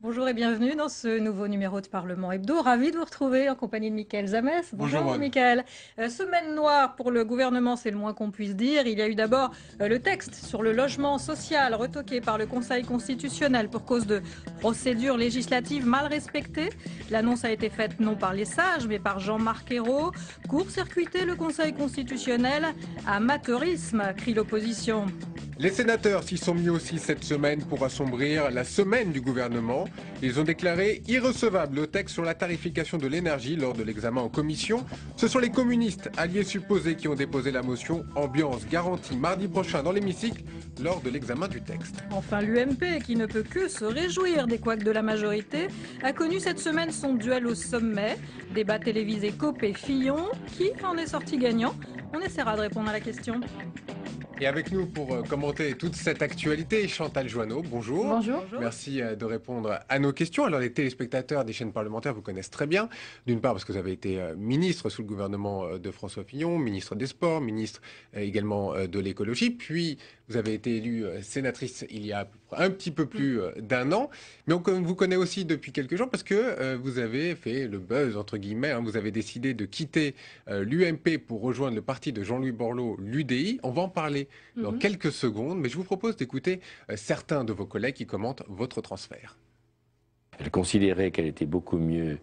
Bonjour et bienvenue dans ce nouveau numéro de Parlement Hebdo. Ravi de vous retrouver en compagnie de Mickaël Zamès. Bonjour Mickaël. Semaine noire pour le gouvernement, c'est le moins qu'on puisse dire. Il y a eu d'abord le texte sur le logement social retoqué par le Conseil constitutionnel pour cause de procédures législatives mal respectées. L'annonce a été faite non par les sages mais par Jean-Marc Ayrault. Court-circuiter le Conseil constitutionnel, amateurisme, crie l'opposition. Les sénateurs s'y sont mis aussi cette semaine pour assombrir la semaine du gouvernement. Ils ont déclaré irrecevable le texte sur la tarification de l'énergie lors de l'examen en commission. Ce sont les communistes, alliés supposés, qui ont déposé la motion ambiance garantie mardi prochain dans l'hémicycle lors de l'examen du texte. Enfin, l'UMP, qui ne peut que se réjouir des couacs de la majorité, a connu cette semaine son duel au sommet. Débat télévisé Copé-Fillon. Qui en est sorti gagnant? On essaiera de répondre à la question. Et avec nous pour commenter toute cette actualité, Chantal Joanneau, bonjour. Bonjour. Merci de répondre à nos questions. Alors les téléspectateurs des chaînes parlementaires vous connaissent très bien. D'une part parce que vous avez été ministre sous le gouvernement de François Fillon, ministre des Sports, ministre également de l'écologie. Puis vous avez été élue sénatrice il y a un petit peu plus d'un an. Mais on vous connaît aussi depuis quelques jours parce que vous avez fait le buzz, entre guillemets. Vous avez décidé de quitter l'UMP pour rejoindre le parti de Jean-Louis Borloo, l'UDI. On va en parler dans quelques secondes, mais je vous propose d'écouter certains de vos collègues qui commentent votre transfert. Elle considérait qu'elle était beaucoup mieux,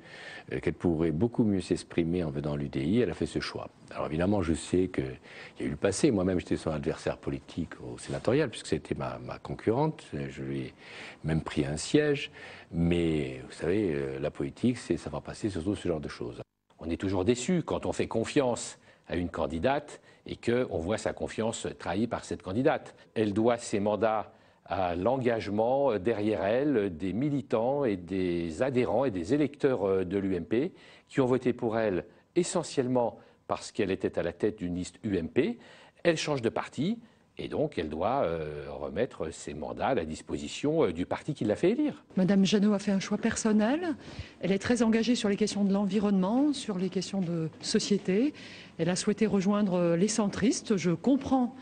qu'elle pourrait beaucoup mieux s'exprimer en venant à l'UDI. Elle a fait ce choix. Alors évidemment, je sais qu'il y a eu le passé. Moi-même, j'étais son adversaire politique au sénatorial, puisque c'était ma concurrente. Je lui ai même pris un siège. Mais vous savez, la politique, ça va passer surtout ce genre de choses. On est toujours déçu quand on fait confiance à une candidate et qu'on voit sa confiance trahie par cette candidate. Elle doit ses mandats à l'engagement derrière elle des militants et des adhérents et des électeurs de l'UMP qui ont voté pour elle essentiellement parce qu'elle était à la tête d'une liste UMP. Elle change de parti et donc elle doit remettre ses mandats à la disposition du parti qui l'a fait élire. Madame Jeannot a fait un choix personnel. Elle est très engagée sur les questions de l'environnement, sur les questions de société. Elle a souhaité rejoindre les centristes. Je comprends,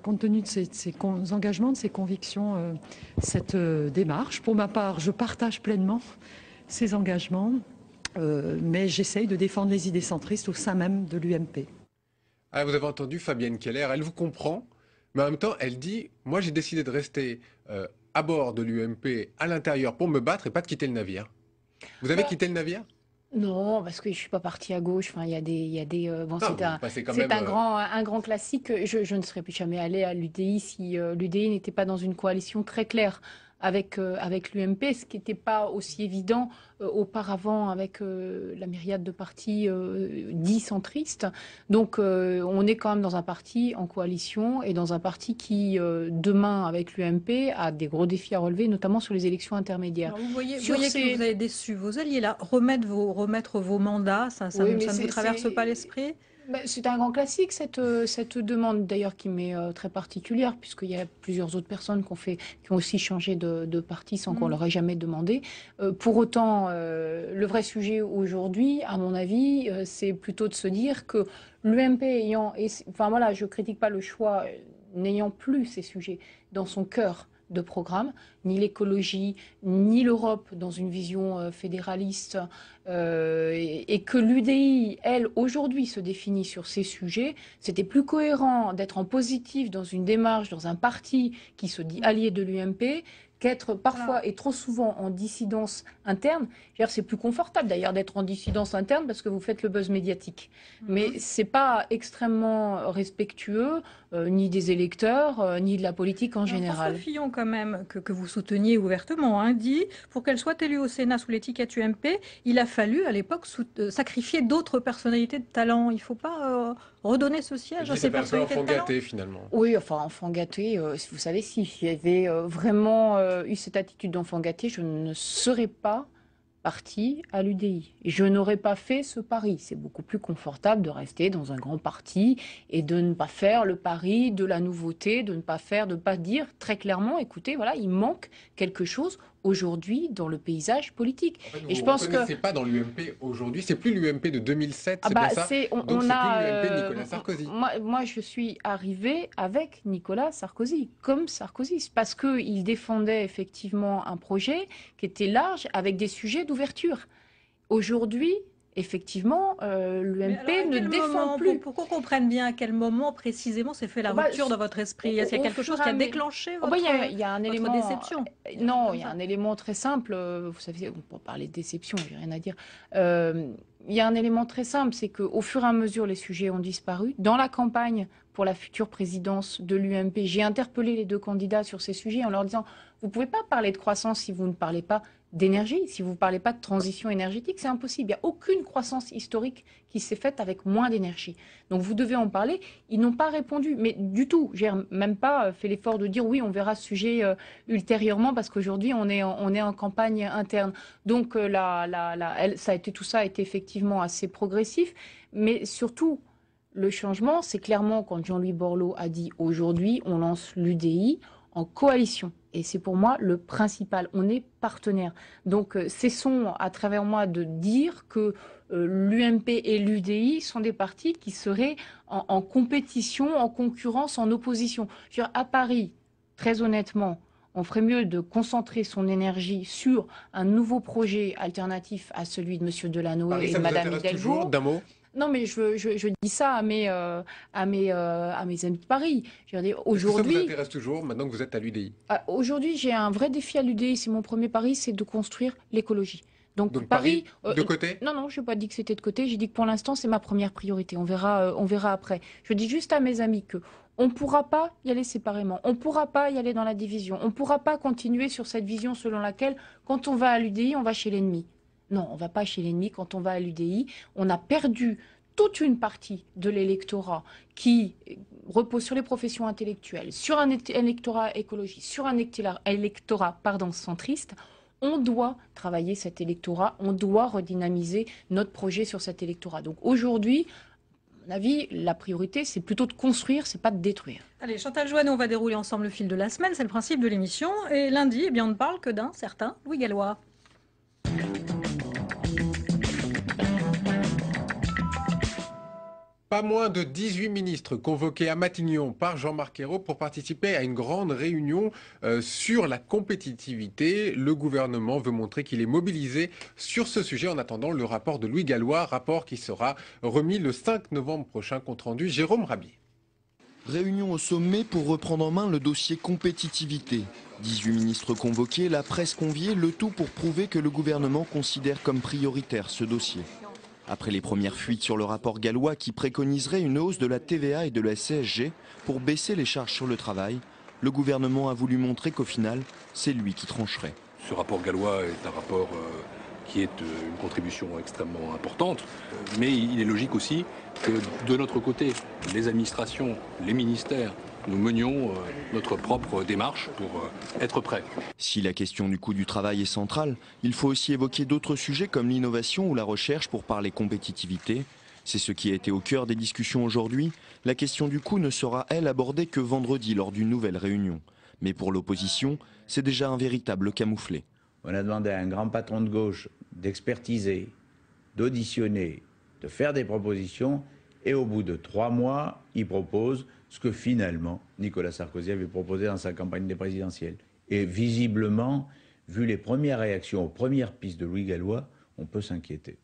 compte tenu de ses engagements, de ses convictions, cette démarche. Pour ma part, je partage pleinement ces engagements, mais j'essaye de défendre les idées centristes au sein même de l'UMP. Ah, vous avez entendu Fabienne Keller, elle vous comprend, mais en même temps, elle dit « Moi, j'ai décidé de rester à bord de l'UMP, à l'intérieur, pour me battre et pas de quitter le navire. » Vous avez quitté le navire ? Non, parce que je suis pas partie à gauche. Enfin, il y a des. Bon, c'est un grand classique. Je ne serais plus jamais allée à l'UDI si l'UDI n'était pas dans une coalition très claire avec l'UMP, ce qui n'était pas aussi évident auparavant avec la myriade de partis dits centristes. Donc on est quand même dans un parti en coalition et dans un parti qui, demain, avec l'UMP, a des gros défis à relever, notamment sur les élections intermédiaires. Alors vous voyez que vous avez déçu vos alliés, là. Remettre vos mandats, ça ne vous traverse pas l'esprit ? C'est un grand classique, cette demande, d'ailleurs, qui m'est très particulière, puisqu'il y a plusieurs autres personnes qui ont aussi changé de parti sans qu'on leur ait jamais demandé. Pour autant, le vrai sujet aujourd'hui, à mon avis, c'est plutôt de se dire que l'UMP enfin voilà, je critique pas le choix, n'ayant plus ces sujets dans son cœur de programme, ni l'écologie, ni l'Europe dans une vision fédéraliste, et que l'UDI, elle, aujourd'hui, se définit sur ces sujets, c'était plus cohérent d'être en positif dans une démarche, dans un parti qui se dit allié de l'UMP, qu'être parfois et trop souvent en dissidence interne. C'est plus confortable d'ailleurs d'être en dissidence interne parce que vous faites le buzz médiatique. Mais c'est pas extrêmement respectueux ni des électeurs, ni de la politique en général. François Fillon, quand même, que vous souteniez ouvertement, dit, pour qu'elle soit élue au Sénat sous l'étiquette UMP, il a fallu à l'époque sacrifier d'autres personnalités de talent. Il ne faut pas redonner ce siège à ces personnalités de talent. Enfant gâté, finalement. Oui, enfin, enfant gâté, vous savez, s'il y avait vraiment eu cette attitude d'enfant gâté, je ne serais pas parti à l'UDI. Je n'aurais pas fait ce pari. C'est beaucoup plus confortable de rester dans un grand parti et de ne pas faire le pari de la nouveauté, de ne pas dire très clairement, écoutez, voilà, il manque quelque chose aujourd'hui dans le paysage politique. En fait, Et vous je pense ne reconnaissez pas dans l'UMP aujourd'hui, c'est plus l'UMP de 2007, c'est bien ça? Donc c'est plus l'UMP de Nicolas Sarkozy. Moi, je suis arrivée avec Nicolas Sarkozy, comme Sarkozy, parce qu'il défendait effectivement un projet qui était large, avec des sujets d'ouverture. Aujourd'hui, effectivement, l'UMP ne défend plus. Pour qu'on comprenne bien à quel moment précisément s'est fait la rupture dans votre esprit. Est-ce qu'il y a quelque chose qui a déclenché votre déception? Non, il y a un élément très simple. Vous savez, pour parler de déception, j'ai rien à dire. Il y a un élément très simple, c'est qu'au fur et à mesure, les sujets ont disparu. Dans la campagne pour la future présidence de l'UMP, j'ai interpellé les deux candidats sur ces sujets en leur disant « Vous ne pouvez pas parler de croissance si vous ne parlez pas d'énergie, si vous ne parlez pas de transition énergétique, c'est impossible. Il n'y a aucune croissance historique qui s'est faite avec moins d'énergie. Donc vous devez en parler. » Ils n'ont pas répondu, mais du tout. J'ai même pas fait l'effort de dire oui, on verra ce sujet ultérieurement parce qu'aujourd'hui on est en campagne interne. Donc tout ça a été effectivement assez progressif, mais surtout le changement, c'est clairement quand Jean-Louis Borloo a dit aujourd'hui on lance l'UDI en coalition. Et c'est pour moi le principal. On est partenaires. Donc cessons à travers moi de dire que l'UMP et l'UDI sont des partis qui seraient en compétition, en concurrence, en opposition. Je veux dire, à Paris, très honnêtement, on ferait mieux de concentrer son énergie sur un nouveau projet alternatif à celui de M. Delanoë et de Mme Hidalgo. D'un mot. Non, mais je dis ça à mes amis de Paris. Aujourd'hui, ça vous intéresse toujours, maintenant que vous êtes à l'UDI? Aujourd'hui, j'ai un vrai défi à l'UDI. C'est mon premier pari, c'est de construire l'écologie. Donc Paris, de côté? Non, je n'ai pas dit que c'était de côté. J'ai dit que pour l'instant, c'est ma première priorité. On verra après. Je dis juste à mes amis que on ne pourra pas y aller séparément. On ne pourra pas y aller dans la division. On ne pourra pas continuer sur cette vision selon laquelle, quand on va à l'UDI, on va chez l'ennemi. Non, on ne va pas chez l'ennemi. Quand on va à l'UDI, on a perdu toute une partie de l'électorat qui repose sur les professions intellectuelles, sur un électorat écologiste, sur un électorat centriste. On doit travailler cet électorat, on doit redynamiser notre projet sur cet électorat. Donc aujourd'hui, à mon avis, la priorité, c'est plutôt de construire, c'est pas de détruire. Allez, Chantal Joanneau, on va dérouler ensemble le fil de la semaine, c'est le principe de l'émission. Et lundi, on ne parle que d'un certain Louis Gallois. Pas moins de 18 ministres convoqués à Matignon par Jean-Marc Ayrault pour participer à une grande réunion sur la compétitivité. Le gouvernement veut montrer qu'il est mobilisé sur ce sujet en attendant le rapport de Louis Gallois, rapport qui sera remis le 5 novembre prochain, compte rendu Jérôme Rabier. Réunion au sommet pour reprendre en main le dossier compétitivité. 18 ministres convoqués, la presse conviée, le tout pour prouver que le gouvernement considère comme prioritaire ce dossier. Après les premières fuites sur le rapport Gallois qui préconiserait une hausse de la TVA et de la CSG pour baisser les charges sur le travail, le gouvernement a voulu montrer qu'au final, c'est lui qui trancherait. Ce rapport Gallois est un rapport qui est une contribution extrêmement importante, mais il est logique aussi que de notre côté, les administrations, les ministères, nous menions notre propre démarche pour être prêts. Si la question du coût du travail est centrale, il faut aussi évoquer d'autres sujets comme l'innovation ou la recherche pour parler compétitivité. C'est ce qui a été au cœur des discussions aujourd'hui. La question du coût ne sera, elle, abordée que vendredi lors d'une nouvelle réunion. Mais pour l'opposition, c'est déjà un véritable camouflet. On a demandé à un grand patron de gauche d'expertiser, d'auditionner, de faire des propositions. Et au bout de 3 mois, il propose ce que finalement Nicolas Sarkozy avait proposé dans sa campagne des présidentielles. Et visiblement, vu les premières réactions aux premières pistes de Louis Gallois, on peut s'inquiéter.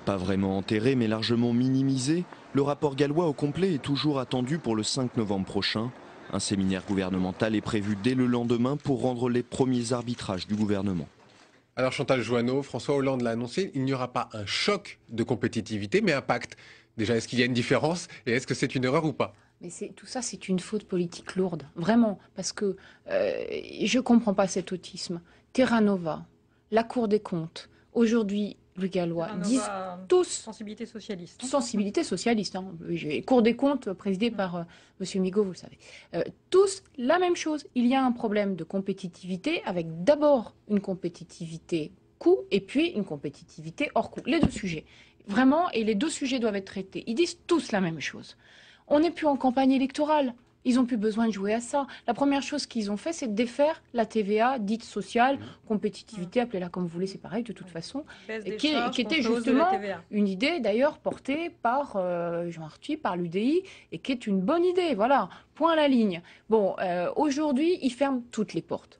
Pas vraiment enterré mais largement minimisé, le rapport Gallois au complet est toujours attendu pour le 5 novembre prochain. Un séminaire gouvernemental est prévu dès le lendemain pour rendre les premiers arbitrages du gouvernement. Alors Chantal Joanneau, François Hollande l'a annoncé, il n'y aura pas un choc de compétitivité mais un pacte. Déjà, est-ce qu'il y a une différence et est-ce que c'est une erreur ou pas? Mais tout ça, c'est une faute politique lourde, vraiment, parce que je ne comprends pas cet autisme. Terra Nova, la Cour des comptes, aujourd'hui, Louis Gallois, disent tous... Sensibilité socialiste. Sensibilité socialiste. Hein. Cour des comptes présidée par M. Migaud, vous le savez. Tous la même chose. Il y a un problème de compétitivité avec d'abord une compétitivité coût et puis une compétitivité hors coût. Les deux sujets. Vraiment, et les deux sujets doivent être traités. Ils disent tous la même chose. On n'est plus en campagne électorale. Ils n'ont plus besoin de jouer à ça. La première chose qu'ils ont fait, c'est de défaire la TVA dite sociale, compétitivité, appelez-la comme vous voulez, c'est pareil de toute façon, qui était justement une idée d'ailleurs portée par Jean Arthuis, par l'UDI, et qui est une bonne idée. Voilà, point à la ligne. Bon, aujourd'hui, ils ferment toutes les portes.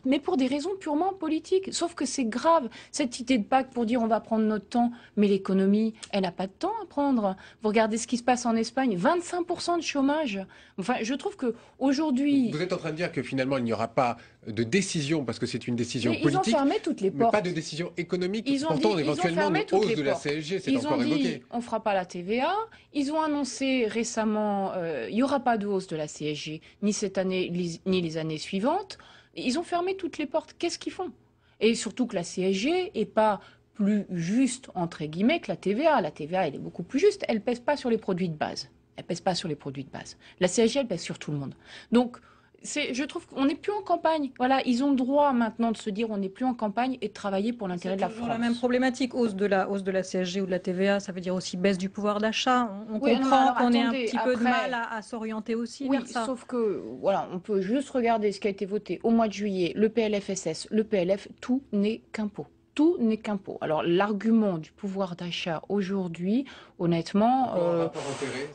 Mais pour des raisons purement politiques. Sauf que c'est grave, cette idée de Pâques pour dire on va prendre notre temps, mais l'économie, elle n'a pas de temps à prendre. Vous regardez ce qui se passe en Espagne, 25% de chômage. Enfin, je trouve qu'aujourd'hui... Vous êtes en train de dire que finalement, il n'y aura pas de décision, parce que c'est une décision politique, ils ont fermé toutes les portes. Mais pas de décision économique. Pourtant, éventuellement, une hausse de la CSG, c'est encore évoqué. On ne fera pas la TVA. Ils ont annoncé récemment, il n'y aura pas de hausse de la CSG, ni cette année, ni les années suivantes. Ils ont fermé toutes les portes. Qu'est-ce qu'ils font? Et surtout que la CSG n'est pas plus juste, entre guillemets, que la TVA. La TVA, elle est beaucoup plus juste. Elle ne pèse pas sur les produits de base. La CSG, elle pèse sur tout le monde. Donc, je trouve qu'on n'est plus en campagne. Voilà, ils ont le droit maintenant de se dire on n'est plus en campagne et de travailler pour l'intérêt de la France. C'est la même problématique. Hausse de la CSG ou de la TVA, ça veut dire aussi baisse du pouvoir d'achat. On comprend qu'on ait un petit peu de mal à s'orienter aussi vers ça. Sauf que, voilà, on peut juste regarder ce qui a été voté au mois de juillet, le PLFSS, le PLF, tout n'est qu'impôt. Tout n'est qu'impôt. Alors, l'argument du pouvoir d'achat aujourd'hui, honnêtement...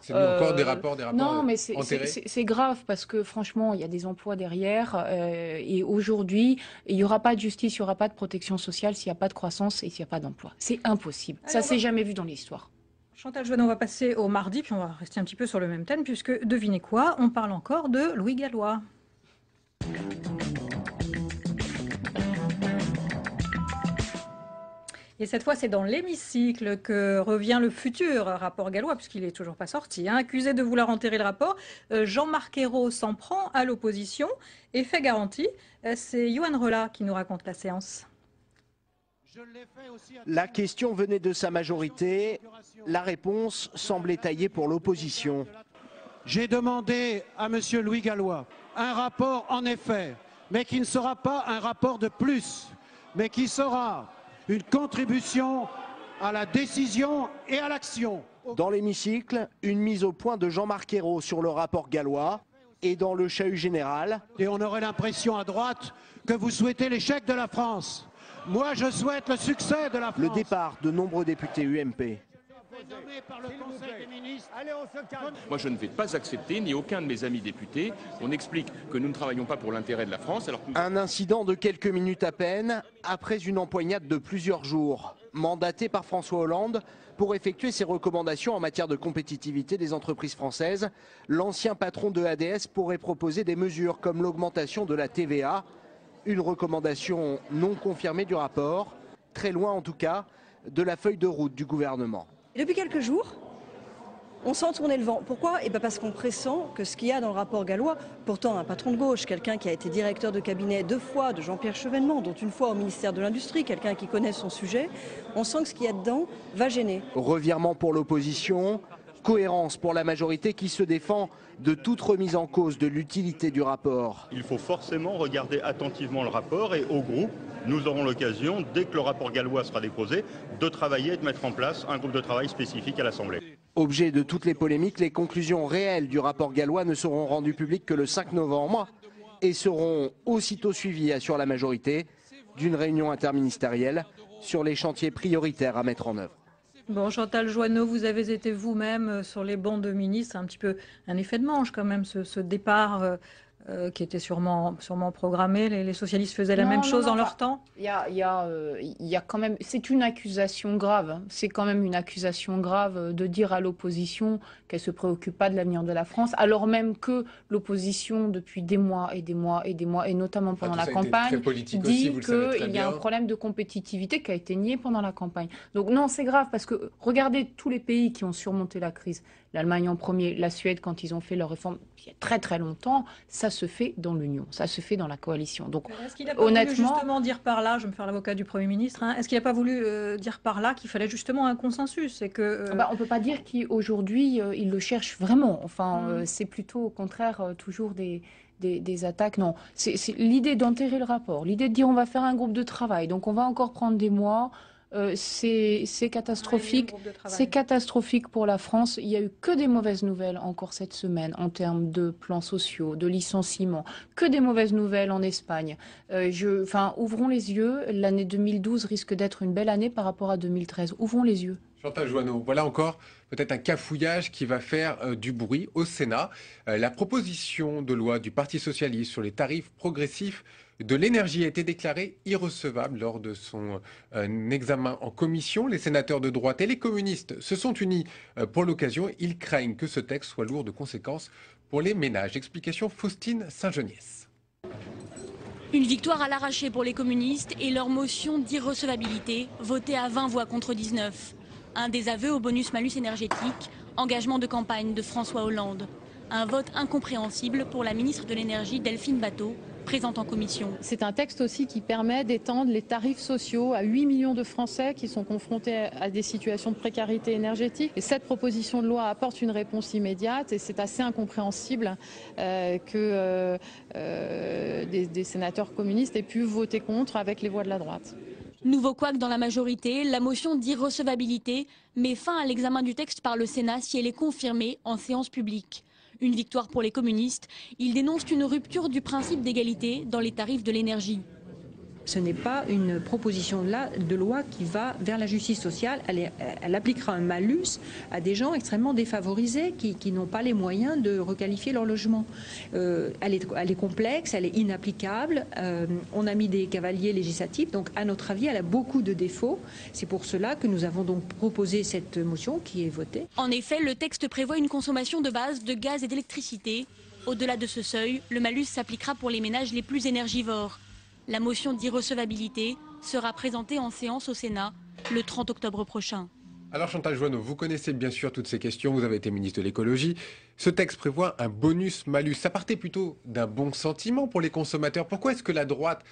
C'est encore des rapports non, mais c'est grave parce que, franchement, il y a des emplois derrière et aujourd'hui, il n'y aura pas de justice, il n'y aura pas de protection sociale s'il n'y a pas de croissance et s'il n'y a pas d'emploi. C'est impossible. Ça s'est jamais vu dans l'histoire. Chantal Joanneau, on va passer au mardi, puis on va rester un petit peu sur le même thème, puisque, devinez quoi, on parle encore de Louis Gallois. Et cette fois, c'est dans l'hémicycle que revient le futur rapport Gallois, puisqu'il n'est toujours pas sorti. Accusé de vouloir enterrer le rapport, Jean-Marc Ayrault s'en prend à l'opposition. Et fait garanti, c'est Yohann Reulat qui nous raconte la séance. La question venait de sa majorité. La réponse semblait taillée pour l'opposition. J'ai demandé à M. Louis Gallois un rapport, en effet, mais qui ne sera pas un rapport de plus, mais qui sera une contribution à la décision et à l'action. Dans l'hémicycle, une mise au point de Jean-Marc Ayrault sur le rapport Gallois et dans le chahut général. Et on aurait l'impression à droite que vous souhaitez l'échec de la France. Moi, je souhaite le succès de la France. Le départ de nombreux députés UMP. Moi, je ne vais pas accepter, ni aucun de mes amis députés. On explique que nous ne travaillons pas pour l'intérêt de la France. Alors que... Un incident de quelques minutes à peine, après une empoignade de plusieurs jours, mandaté par François Hollande pour effectuer ses recommandations en matière de compétitivité des entreprises françaises. L'ancien patron de ADS pourrait proposer des mesures comme l'augmentation de la TVA, une recommandation non confirmée du rapport, très loin en tout cas de la feuille de route du gouvernement. Depuis quelques jours, on sent tourner le vent. Pourquoi? Parce qu'on pressent que ce qu'il y a dans le rapport Gallois, pourtant un patron de gauche, quelqu'un qui a été directeur de cabinet 2 fois de Jean-Pierre Chevènement, dont une fois au ministère de l'Industrie, quelqu'un qui connaît son sujet, on sent que ce qu'il y a dedans va gêner. Revirement pour l'opposition, cohérence pour la majorité qui se défend de toute remise en cause de l'utilité du rapport. Il faut forcément regarder attentivement le rapport et au groupe, nous aurons l'occasion, dès que le rapport Gallois sera déposé, de travailler et de mettre en place un groupe de travail spécifique à l'Assemblée. Objet de toutes les polémiques, les conclusions réelles du rapport Gallois ne seront rendues publiques que le 5 novembre et seront aussitôt suivies, assure la majorité, d'une réunion interministérielle sur les chantiers prioritaires à mettre en œuvre. Bon, Chantal Joanneau, vous avez été vous-même sur les bancs de ministres, un petit peu un effet de manche quand même, ce départ qui était sûrement programmé. Les socialistes faisaient la même chose en leur temps. Il y a quand même, c'est une accusation grave. Hein. C'est quand même une accusation grave de dire à l'opposition qu'elle se préoccupe pas de l'avenir de la France, alors même que l'opposition depuis des mois et des mois et des mois, et notamment pendant la campagne, dit qu'il y a un problème de compétitivité qui a été nié pendant la campagne. Donc non, c'est grave parce que regardez tous les pays qui ont surmonté la crise. L'Allemagne en premier, la Suède quand ils ont fait leur réforme il y a très très longtemps, ça se fait dans l'Union, ça se fait dans la coalition. Donc est-ce qu'il n'a pas voulu justement dire par là, je vais me faire l'avocat du Premier ministre, est-ce qu'il n'a pas voulu dire par là qu'il fallait justement un consensus et que on ne peut pas dire qu'aujourd'hui il le cherche vraiment. Enfin, c'est plutôt au contraire toujours des attaques. Non, c'est l'idée d'enterrer le rapport, l'idée de dire on va faire un groupe de travail, donc on va encore prendre des mois. c'est catastrophique. C'est catastrophique pour la France. Il n'y a eu que des mauvaises nouvelles encore cette semaine en termes de plans sociaux, de licenciements, que des mauvaises nouvelles en Espagne. Ouvrons les yeux. L'année 2012 risque d'être une belle année par rapport à 2013. Ouvrons les yeux. Chantal Jouanneau, voilà encore peut-être un cafouillage qui va faire du bruit au Sénat. La proposition de loi du Parti socialiste sur les tarifs progressifs de l'énergie a été déclarée irrecevable lors de son examen en commission. Les sénateurs de droite et les communistes se sont unis pour l'occasion. Ils craignent que ce texte soit lourd de conséquences pour les ménages. Explication Faustine Saint-Geniès. Une victoire à l'arraché pour les communistes et leur motion d'irrecevabilité votée à 20 voix contre 19. Un désaveu au bonus-malus énergétique, engagement de campagne de François Hollande. Un vote incompréhensible pour la ministre de l'Énergie Delphine Batho, présente en commission. C'est un texte aussi qui permet d'étendre les tarifs sociaux à 8 millions de Français qui sont confrontés à des situations de précarité énergétique. Et cette proposition de loi apporte une réponse immédiate et c'est assez incompréhensible que des sénateurs communistes aient pu voter contre avec les voix de la droite. Nouveau couac dans la majorité, la motion d'irrecevabilité met fin à l'examen du texte par le Sénat si elle est confirmée en séance publique. Une victoire pour les communistes. Ils dénoncent une rupture du principe d'égalité dans les tarifs de l'énergie. Ce n'est pas une proposition de loi qui va vers la justice sociale. Elle appliquera un malus à des gens extrêmement défavorisés qui n'ont pas les moyens de requalifier leur logement. Elle est complexe, elle est inapplicable. On a mis des cavaliers législatifs, donc à notre avis, elle a beaucoup de défauts. C'est pour cela que nous avons donc proposé cette motion qui est votée. En effet, le texte prévoit une consommation de base de gaz et d'électricité. Au-delà de ce seuil, le malus s'appliquera pour les ménages les plus énergivores. La motion d'irrecevabilité sera présentée en séance au Sénat le 30 octobre prochain. Alors Chantal Jouanneau, vous connaissez bien sûr toutes ces questions, vous avez été ministre de l'écologie. Ce texte prévoit un bonus-malus. Ça partait plutôt d'un bon sentiment pour les consommateurs. Pourquoi est-ce que la droite,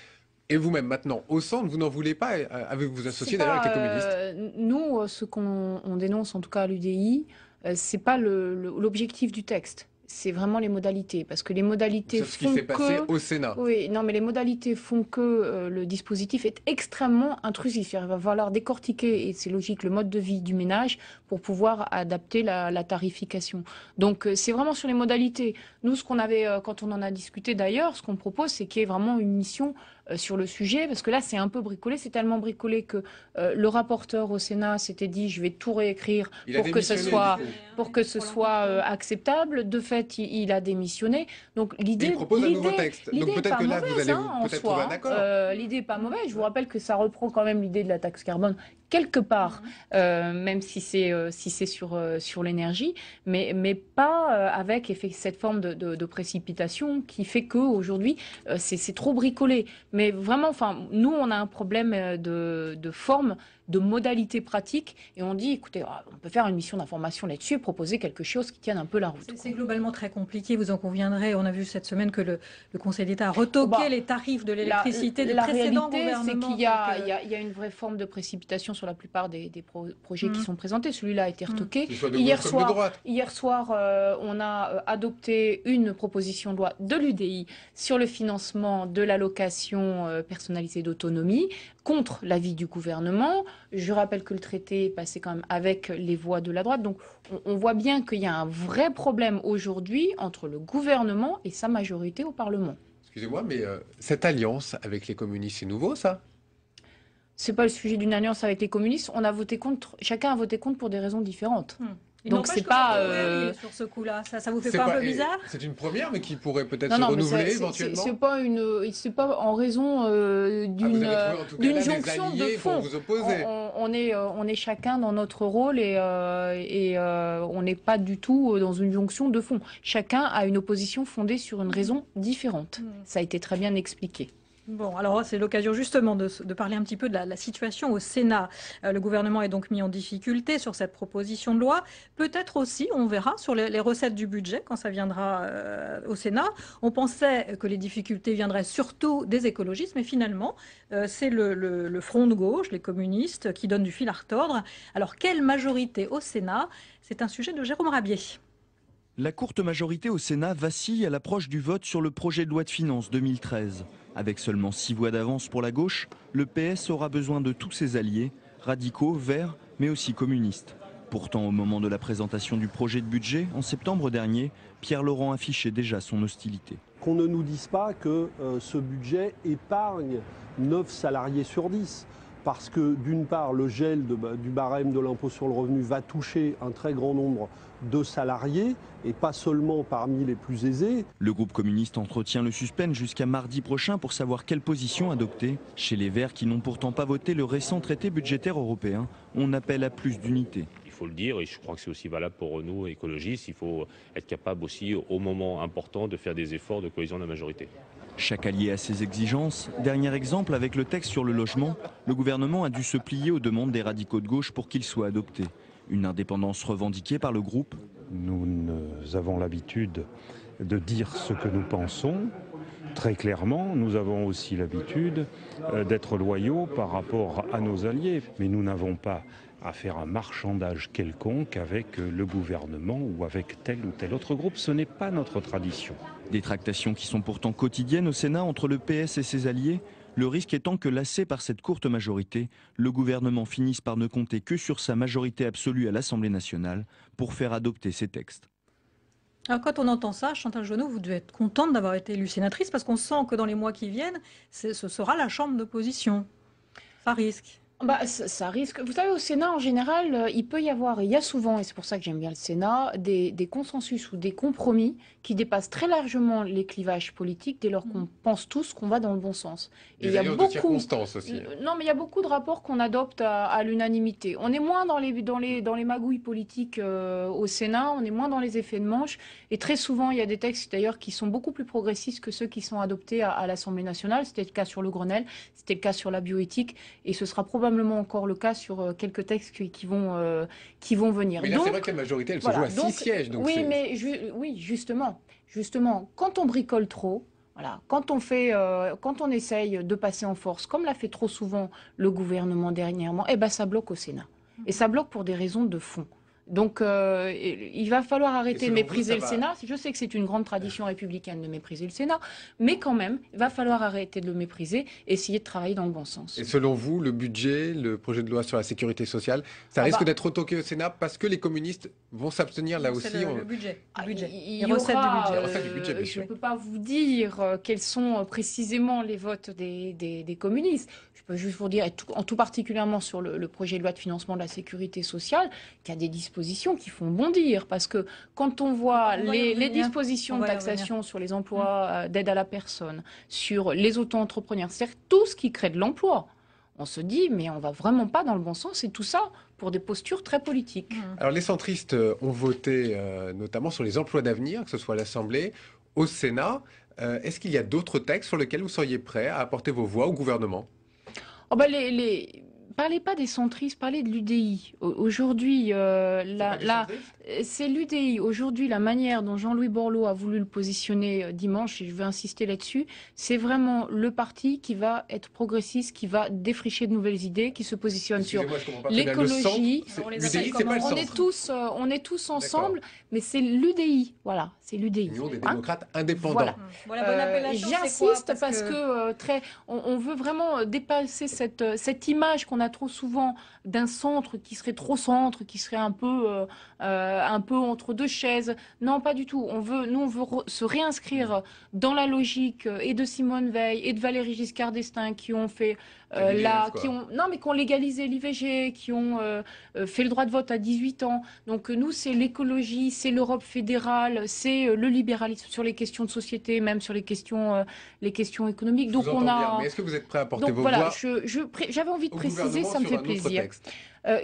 et vous-même maintenant au centre, vous n'en voulez pas avec vous associer d'ailleurs avec les communistes? Nous, ce qu'on dénonce en tout cas à l'UDI, c'est pas l'objectif du texte. C'est vraiment les modalités, parce que les modalités font que... ce qui s'est passé au Sénat. Oui, non, mais les modalités font que le dispositif est extrêmement intrusif. Il va falloir décortiquer, et c'est logique, le mode de vie du ménage pour pouvoir adapter la tarification. Donc, c'est vraiment sur les modalités. Nous, ce qu'on avait, quand on en a discuté d'ailleurs, ce qu'on propose, c'est qu'il y ait vraiment une mission sur le sujet, parce que là, c'est un peu bricolé. C'est tellement bricolé que le rapporteur au Sénat s'était dit, je vais tout réécrire pour que ce soit acceptable. De fait, il a démissionné. Donc l'idée, il propose un nouveau texte. Donc peut-être que là, vous allez peut-être trouver un accord. L'idée n'est pas mauvaise. Je vous rappelle que ça reprend quand même l'idée de la taxe carbone quelque part, même si c'est sur l'énergie, mais pas avec cette forme de précipitation qui fait qu'aujourd'hui, c'est trop bricolé. Mais vraiment, nous, on a un problème de forme, de modalités pratiques, et on dit, écoutez, on peut faire une mission d'information là-dessus et proposer quelque chose qui tienne un peu la route. C'est globalement très compliqué, vous en conviendrez. On a vu cette semaine que le Conseil d'État a retoqué les tarifs de l'électricité des précédents gouvernements. La réalité, c'est qu'il y a une vraie forme de précipitation sur la plupart des projets qui sont présentés. Celui-là a été retoqué. Hier soir, on a adopté une proposition de loi de l'UDI sur le financement de l'allocation personnalisée d'autonomie contre l'avis du gouvernement. Je rappelle que le traité est passé quand même avec les voix de la droite. Donc on voit bien qu'il y a un vrai problème aujourd'hui entre le gouvernement et sa majorité au Parlement. Excusez-moi, mais cette alliance avec les communistes, c'est nouveau, ça ? C'est pas le sujet d'une alliance avec les communistes. On a voté contre. Chacun a voté contre pour des raisons différentes. Donc c'est pas sur ce coup-là. Ça vous fait pas un peu bizarre? C'est une première, mais qui pourrait peut-être se renouveler éventuellement. C'est pas en raison d'une jonction de fond. On est chacun dans notre rôle et on n'est pas du tout dans une jonction de fond. Chacun a une opposition fondée sur une raison différente. Ça a été très bien expliqué. Bon, alors c'est l'occasion justement de parler un petit peu de la situation au Sénat. Le gouvernement est donc mis en difficulté sur cette proposition de loi. Peut-être aussi, on verra, sur les recettes du budget quand ça viendra au Sénat. On pensait que les difficultés viendraient surtout des écologistes, mais finalement, c'est le front de gauche, les communistes, qui donnent du fil à retordre. Alors, quelle majorité au Sénat? C'est un sujet de Jérôme Rabier. La courte majorité au Sénat vacille à l'approche du vote sur le projet de loi de finances 2013. Avec seulement 6 voix d'avance pour la gauche, le PS aura besoin de tous ses alliés radicaux, verts, mais aussi communistes. Pourtant, au moment de la présentation du projet de budget, en septembre dernier, Pierre Laurent affichait déjà son hostilité. Qu'on ne nous dise pas que ce budget épargne 9 salariés sur 10. Parce que d'une part, le gel du barème de l'impôt sur le revenu va toucher un très grand nombre de salariés et pas seulement parmi les plus aisés. Le groupe communiste entretient le suspense jusqu'à mardi prochain pour savoir quelle position adopter. Chez les Verts, qui n'ont pourtant pas voté le récent traité budgétaire européen, on appelle à plus d'unité. Il faut le dire, et je crois que c'est aussi valable pour nous, écologistes, il faut être capable aussi, au moment important, de faire des efforts de cohésion de la majorité. Chaque allié a ses exigences. Dernier exemple, avec le texte sur le logement, le gouvernement a dû se plier aux demandes des radicaux de gauche pour qu'il soit adopté. Une indépendance revendiquée par le groupe. Nous avons l'habitude de dire ce que nous pensons. Très clairement, nous avons aussi l'habitude d'être loyaux par rapport à nos alliés. Mais nous n'avons pas à faire un marchandage quelconque avec le gouvernement ou avec tel ou tel autre groupe. Ce n'est pas notre tradition. Des tractations qui sont pourtant quotidiennes au Sénat entre le PS et ses alliés. Le risque étant que, lassé par cette courte majorité, le gouvernement finisse par ne compter que sur sa majorité absolue à l'Assemblée nationale pour faire adopter ces textes. Alors quand on entend ça, Chantal Jouanneau, vous devez être contente d'avoir été élue sénatrice parce qu'on sent que dans les mois qui viennent, ce sera la chambre d'opposition. Ça risque. Ça risque. Vous savez, au Sénat, en général, il peut y avoir, et il y a souvent, et c'est pour ça que j'aime bien le Sénat, des consensus ou des compromis qui dépassent très largement les clivages politiques dès lors qu'on pense tous qu'on va dans le bon sens. Et il y a beaucoup de circonstances aussi. Non, mais il y a beaucoup de rapports qu'on adopte à l'unanimité. On est moins dans les magouilles politiques au Sénat, on est moins dans les effets de manche, et très souvent, il y a des textes d'ailleurs qui sont beaucoup plus progressistes que ceux qui sont adoptés à l'Assemblée nationale. C'était le cas sur le Grenelle, c'était le cas sur la bioéthique, et ce sera probablement encore le cas sur quelques textes qui vont venir. Mais là, c'est vrai que la majorité, elle se joue à 6 sièges. Donc oui, mais justement, quand on bricole trop, voilà, quand on essaye de passer en force, comme l'a fait trop souvent le gouvernement dernièrement, ça bloque au Sénat. Et ça bloque pour des raisons de fond. Donc, il va falloir arrêter de mépriser le Sénat. Je sais que c'est une grande tradition républicaine de mépriser le Sénat, mais quand même, il va falloir arrêter de le mépriser et essayer de travailler dans le bon sens. Et selon vous, le budget, le projet de loi sur la sécurité sociale, ça risque d'être retoqué au Sénat parce que les communistes vont s'abstenir là aussi. Le budget. Les recettes du budget. Bien sûr. Je ne peux pas vous dire quels sont précisément les votes des communistes. Je peux juste vous dire, en tout particulièrement sur le projet de loi de financement de la sécurité sociale, qu'il y a des dispositions qui font bondir, parce que quand on voit les dispositions de taxation sur les emplois d'aide à la personne, sur les auto-entrepreneurs, c'est-à-dire tout ce qui crée de l'emploi, on se dit mais on va vraiment pas dans le bon sens, et tout ça pour des postures très politiques. Alors les centristes ont voté notamment sur les emplois d'avenir, que ce soit à l'Assemblée, au Sénat. Est-ce qu'il y a d'autres textes sur lesquels vous seriez prêts à apporter vos voix au gouvernement ? Parlez pas des centristes, parlez de l'UDI. Aujourd'hui, c'est l'UDI. Aujourd'hui, la manière dont Jean-Louis Borloo a voulu le positionner dimanche, et je vais insister là-dessus, c'est vraiment le parti qui va être progressiste, qui va défricher de nouvelles idées, qui se positionne sur l'écologie. On est tous ensemble, mais c'est l'UDI. Voilà, c'est l'UDI. L'Union des démocrates indépendants. J'insiste parce que on veut vraiment dépasser cette image qu'on a trop souvent d'un centre qui serait trop centre, qui serait un peu entre deux chaises. Non, pas du tout. On veut se réinscrire dans la logique et de Simone Veil et de Valéry Giscard d'Estaing, qui ont fait qui ont légalisé l'IVG, qui ont fait le droit de vote à 18 ans. Donc nous, c'est l'écologie, c'est l'Europe fédérale, c'est le libéralisme sur les questions de société, même sur les questions économiques. Donc Mais est-ce que vous êtes prêt à porter vos voix ? J'avais envie de préciser, ça me fait plaisir.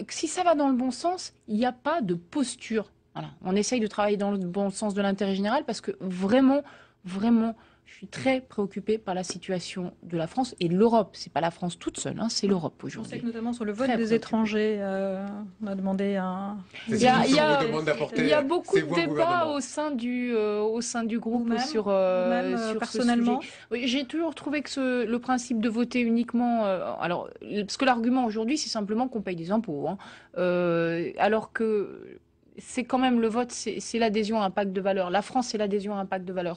Si ça va dans le bon sens, il n'y a pas de posture. Voilà. On essaye de travailler dans le bon sens de l'intérêt général, parce que vraiment, je suis très préoccupée par la situation de la France et de l'Europe. C'est pas la France toute seule, c'est l'Europe aujourd'hui. On sait que notamment sur le vote des étrangers, on a demandé un... Il y a beaucoup de débats au sein du groupe sur personnellement. Ce sujet. Oui, j'ai toujours trouvé que le principe de voter uniquement... parce que l'argument aujourd'hui, c'est simplement qu'on paye des impôts. Alors que... c'est quand même le vote, c'est l'adhésion à un pacte de valeurs. La France, c'est l'adhésion à un pacte de valeurs.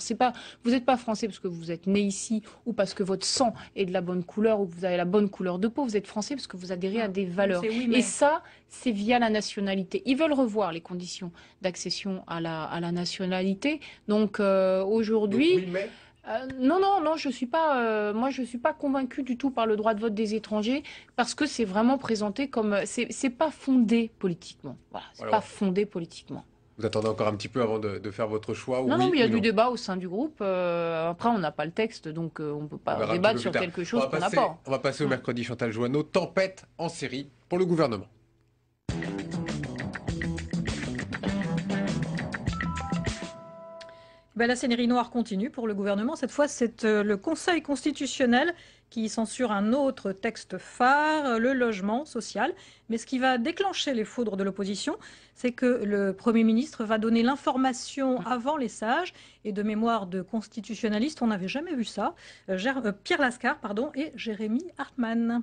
Vous n'êtes pas français parce que vous êtes né ici ou parce que votre sang est de la bonne couleur ou que vous avez la bonne couleur de peau. Vous êtes français parce que vous adhérez à des valeurs. Oui, mais... Et ça, c'est via la nationalité. Ils veulent revoir les conditions d'accession à la nationalité. Donc aujourd'hui... Non, je suis pas. Moi, je suis pas convaincue du tout par le droit de vote des étrangers parce que c'est vraiment présenté comme c'est pas fondé politiquement. Voilà, c'est pas fondé politiquement. Vous attendez encore un petit peu avant de faire votre choix? Non, mais il y a du débat au sein du groupe. Après, on n'a pas le texte, donc on ne peut pas débattre sur quelque chose qu'on n'a pas. On va passer au mercredi. Chantal Jouanneau, tempête en série pour le gouvernement. La scénario noire continue pour le gouvernement. Cette fois, c'est le Conseil constitutionnel qui censure un autre texte phare, le logement social. Mais ce qui va déclencher les foudres de l'opposition, c'est que le Premier ministre va donner l'information avant les sages. Et de mémoire de constitutionnalistes, on n'avait jamais vu ça. Pierre Lascar et Jérémy Hartmann.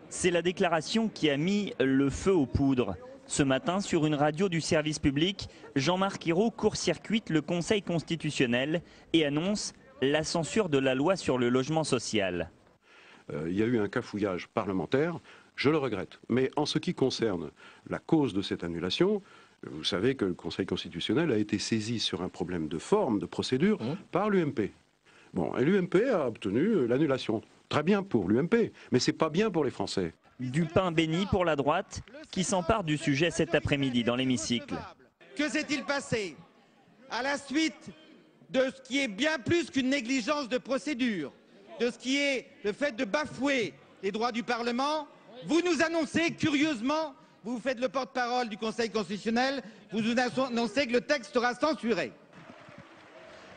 C'est la déclaration qui a mis le feu aux poudres. Ce matin, sur une radio du service public, Jean-Marc Ayrault court-circuite le Conseil constitutionnel et annonce la censure de la loi sur le logement social. Il y a eu un cafouillage parlementaire, je le regrette. Mais en ce qui concerne la cause de cette annulation, vous savez que le Conseil constitutionnel a été saisi sur un problème de forme, de procédure, par l'UMP. Bon, et l'UMP a obtenu l'annulation. Très bien pour l'UMP, mais c'est pas bien pour les Français. Du pain béni pour la droite qui s'empare du sujet cet après-midi dans l'hémicycle. Que s'est-il passé à la suite de ce qui est bien plus qu'une négligence de procédure, de ce qui est le fait de bafouer les droits du Parlement? Vous nous annoncez curieusement, vous faites le porte-parole du Conseil constitutionnel, vous nous annoncez que le texte sera censuré.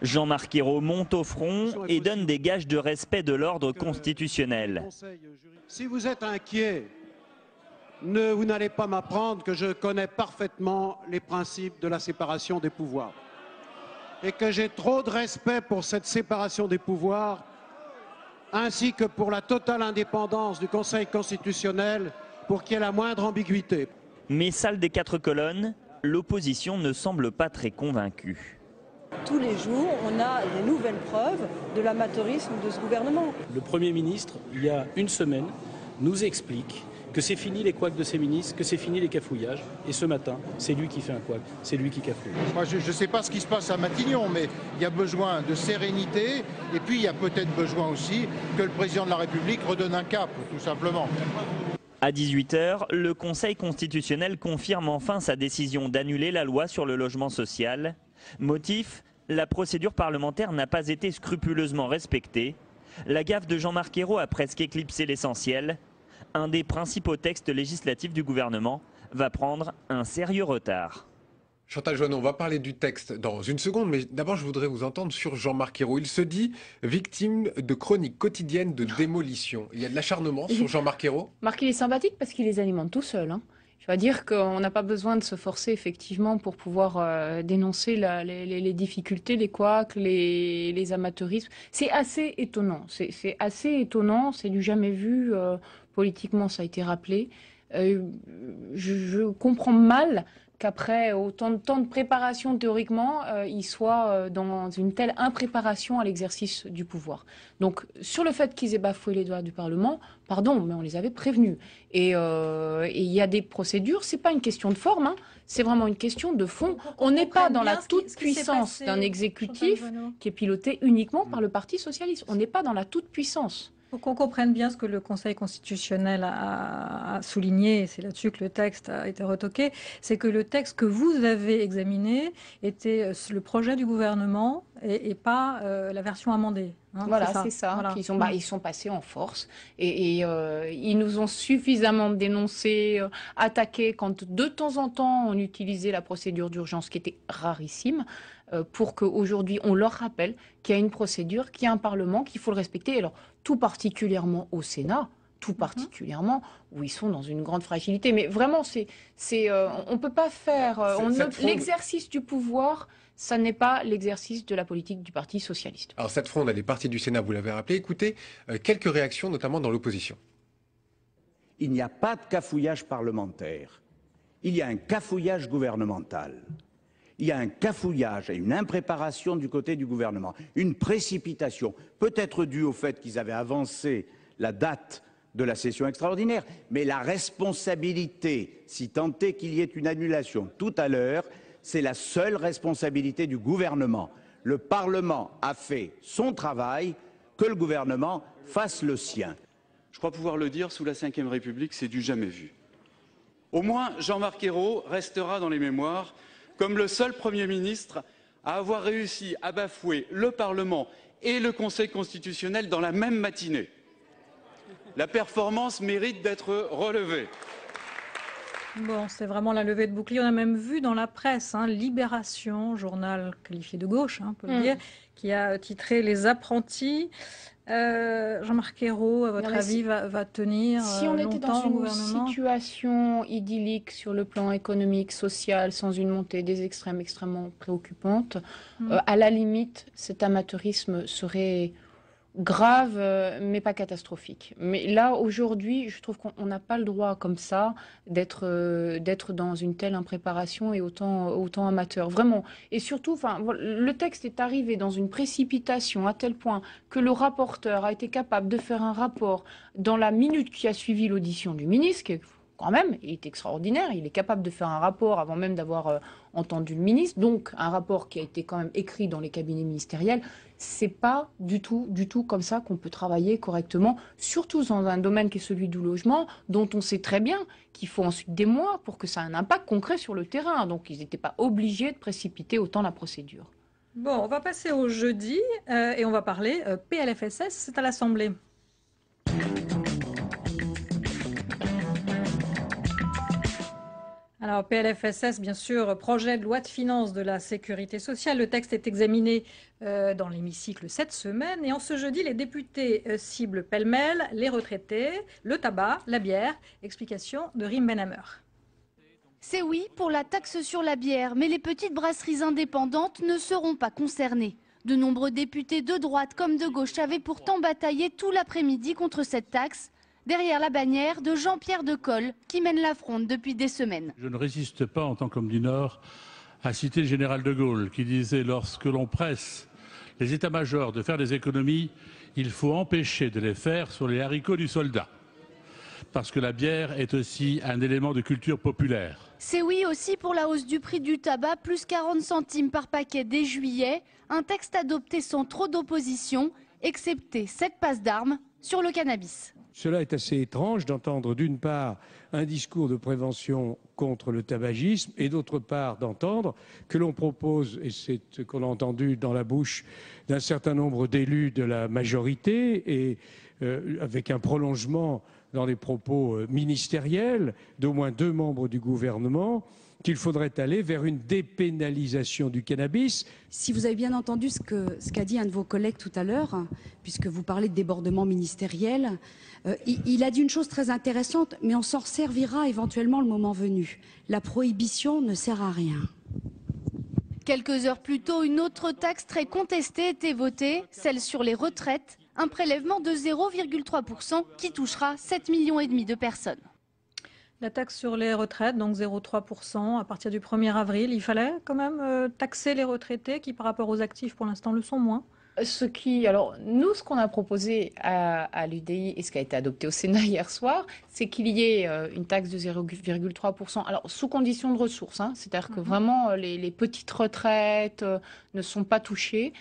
Jean-Marc Ayrault monte au front et donne des gages de respect de l'ordre constitutionnel. Si vous êtes inquiet, vous n'allez pas m'apprendre que je connais parfaitement les principes de la séparation des pouvoirs et que j'ai trop de respect pour cette séparation des pouvoirs ainsi que pour la totale indépendance du Conseil constitutionnel pour qu'il y ait la moindre ambiguïté. Mais salle des 4 colonnes, l'opposition ne semble pas très convaincue. Tous les jours, on a des nouvelles preuves de l'amateurisme de ce gouvernement. Le Premier ministre, il y a une semaine, nous explique que c'est fini les couacs de ses ministres, que c'est fini les cafouillages. Et ce matin, c'est lui qui fait un couac, c'est lui qui cafouille. Moi, je ne sais pas ce qui se passe à Matignon, mais il y a besoin de sérénité. Et puis, il y a peut-être besoin aussi que le président de la République redonne un cap, tout simplement. À 18 h, le Conseil constitutionnel confirme enfin sa décision d'annuler la loi sur le logement social. Motif, la procédure parlementaire n'a pas été scrupuleusement respectée. La gaffe de Jean-Marc Ayrault a presque éclipsé l'essentiel. Un des principaux textes législatifs du gouvernement va prendre un sérieux retard. Chantal Jouanneau, on va parler du texte dans une seconde, mais d'abord je voudrais vous entendre sur Jean-Marc Ayrault. Il se dit victime de chroniques quotidiennes de démolition. Il y a de l'acharnement sur Jean-Marc Ayrault? Marc, il est sympathique parce qu'il les alimente tout seul, hein. Je dois dire qu'on n'a pas besoin de se forcer effectivement pour pouvoir dénoncer les difficultés, les couacs, les amateurismes. C'est assez étonnant. C'est assez étonnant. C'est du jamais vu. Politiquement, ça a été rappelé. Je comprends mal qu'après autant de temps de préparation théoriquement, il soit dans une telle impréparation à l'exercice du pouvoir. Donc sur le fait qu'ils aient bafoué les droits du Parlement, pardon, mais on les avait prévenus. Et il y a des procédures, c'est pas une question de forme, hein, c'est vraiment une question de fond. On n'est pas dans la toute-puissance d'un exécutif qui est piloté uniquement par le Parti socialiste. On n'est pas dans la toute-puissance. Pour qu'on comprenne bien ce que le Conseil constitutionnel a souligné, et c'est là-dessus que le texte a été retoqué, c'est que le texte que vous avez examiné était le projet du gouvernement et pas la version amendée. Hein, voilà, c'est ça. Voilà. Ils sont passés en force et ils nous ont suffisamment dénoncés, attaqués quand de temps en temps on utilisait la procédure d'urgence qui était rarissime, pour qu'aujourd'hui on leur rappelle qu'il y a une procédure, qu'il y a un Parlement, qu'il faut le respecter. Alors tout particulièrement au Sénat, tout particulièrement où ils sont dans une grande fragilité. Mais vraiment, on peut pas faire l'exercice du pouvoir. Ça n'est pas l'exercice de la politique du Parti socialiste. Alors cette fronde, elle est partie du Sénat, vous l'avez rappelé. Écoutez, quelques réactions, notamment dans l'opposition. Il n'y a pas de cafouillage parlementaire. il y a un cafouillage gouvernemental. Il y a un cafouillage et une impréparation du côté du gouvernement, une précipitation, peut-être due au fait qu'ils avaient avancé la date de la session extraordinaire, mais la responsabilité, si tant est qu'il y ait une annulation tout à l'heure, c'est la seule responsabilité du gouvernement. Le Parlement a fait son travail, que le gouvernement fasse le sien. Je crois pouvoir le dire, sous la Ve République, c'est du jamais vu. Au moins, Jean-Marc Ayrault restera dans les mémoires comme le seul Premier ministre à avoir réussi à bafouer le Parlement et le Conseil constitutionnel dans la même matinée. La performance mérite d'être relevée. Bon, c'est vraiment la levée de bouclier. On a même vu dans la presse, Libération, journal qualifié de gauche, on peut le dire, qui a titré « Les apprentis ». Jean-Marc Ayrault, à votre avis, va tenir si on était dans une situation idyllique sur le plan économique, social, sans une montée des extrêmes extrêmement préoccupante, à la limite, cet amateurisme serait grave, mais pas catastrophique. Mais là, aujourd'hui, je trouve qu'on n'a pas le droit, comme ça, d'être dans une telle impréparation et autant amateur. Vraiment. Et surtout, le texte est arrivé dans une précipitation à tel point que le rapporteur a été capable de faire un rapport dans la minute qui a suivi l'audition du ministre, quand même, il est extraordinaire. Il est capable de faire un rapport avant même d'avoir entendu le ministre. Donc, un rapport qui a été quand même écrit dans les cabinets ministériels. C'est pas du tout comme ça qu'on peut travailler correctement, surtout dans un domaine qui est celui du logement, dont on sait très bien qu'il faut ensuite des mois pour que ça ait un impact concret sur le terrain. Donc, ils n'étaient pas obligés de précipiter autant la procédure. Bon, on va passer au jeudi et on va parler PLFSS, c'est à l'Assemblée. Alors, PLFSS, bien sûr, projet de loi de finances de la sécurité sociale. Le texte est examiné dans l'hémicycle cette semaine. Et en ce jeudi, les députés ciblent pêle-mêle les retraités, le tabac, la bière. Explication de Rim Benhammer. C'est oui pour la taxe sur la bière, mais les petites brasseries indépendantes ne seront pas concernées. De nombreux députés de droite comme de gauche avaient pourtant bataillé tout l'après-midi contre cette taxe, derrière la bannière de Jean-Pierre Decolle, qui mène la fronde depuis des semaines. Je ne résiste pas, en tant qu'homme du Nord, à citer le général de Gaulle, qui disait « Lorsque l'on presse les états-majors de faire des économies, il faut empêcher de les faire sur les haricots du soldat. » Parce que la bière est aussi un élément de culture populaire. C'est oui aussi pour la hausse du prix du tabac, plus 40 centimes par paquet dès juillet. Un texte adopté sans trop d'opposition, excepté cette passe d'armes sur le cannabis. Cela est assez étrange d'entendre d'une part un discours de prévention contre le tabagisme et d'autre part d'entendre que l'on propose, et c'est ce qu'on a entendu dans la bouche d'un certain nombre d'élus de la majorité et avec un prolongement dans les propos ministériels d'au moins 2 membres du gouvernement, qu'il faudrait aller vers une dépénalisation du cannabis. Si vous avez bien entendu ce qu'a dit un de vos collègues tout à l'heure, puisque vous parlez de débordement ministériel, il a dit une chose très intéressante, mais on s'en servira éventuellement le moment venu. La prohibition ne sert à rien. Quelques heures plus tôt, une autre taxe très contestée était votée, celle sur les retraites, un prélèvement de 0,3% qui touchera 7,5 millions de personnes. La taxe sur les retraites, donc 0,3% à partir du 1er avril. Il fallait quand même taxer les retraités qui, par rapport aux actifs, pour l'instant, le sont moins. Alors, nous, ce qu'on a proposé à l'UDI et ce qui a été adopté au Sénat hier soir, c'est qu'il y ait une taxe de 0,3%. Alors, sous condition de ressources, c'est-à-dire que vraiment les petites retraites ne sont pas touchées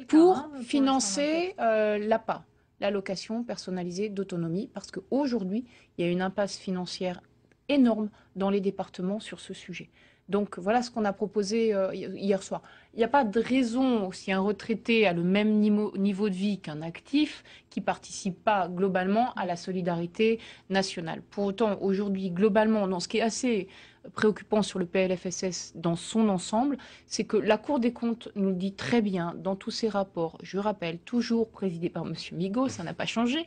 pour financer l'APA, l'allocation personnalisée d'autonomie, parce qu'aujourd'hui, il y a une impasse financière énorme dans les départements sur ce sujet. Donc voilà ce qu'on a proposé hier soir. Il n'y a pas de raison, si un retraité a le même niveau de vie qu'un actif, qui ne participe pas globalement à la solidarité nationale. Pour autant, aujourd'hui, globalement, dans ce qui est assez préoccupant sur le PLFSS dans son ensemble, c'est que la Cour des comptes nous dit très bien dans tous ses rapports, je rappelle, toujours présidé par M. Migaud, ça n'a pas changé,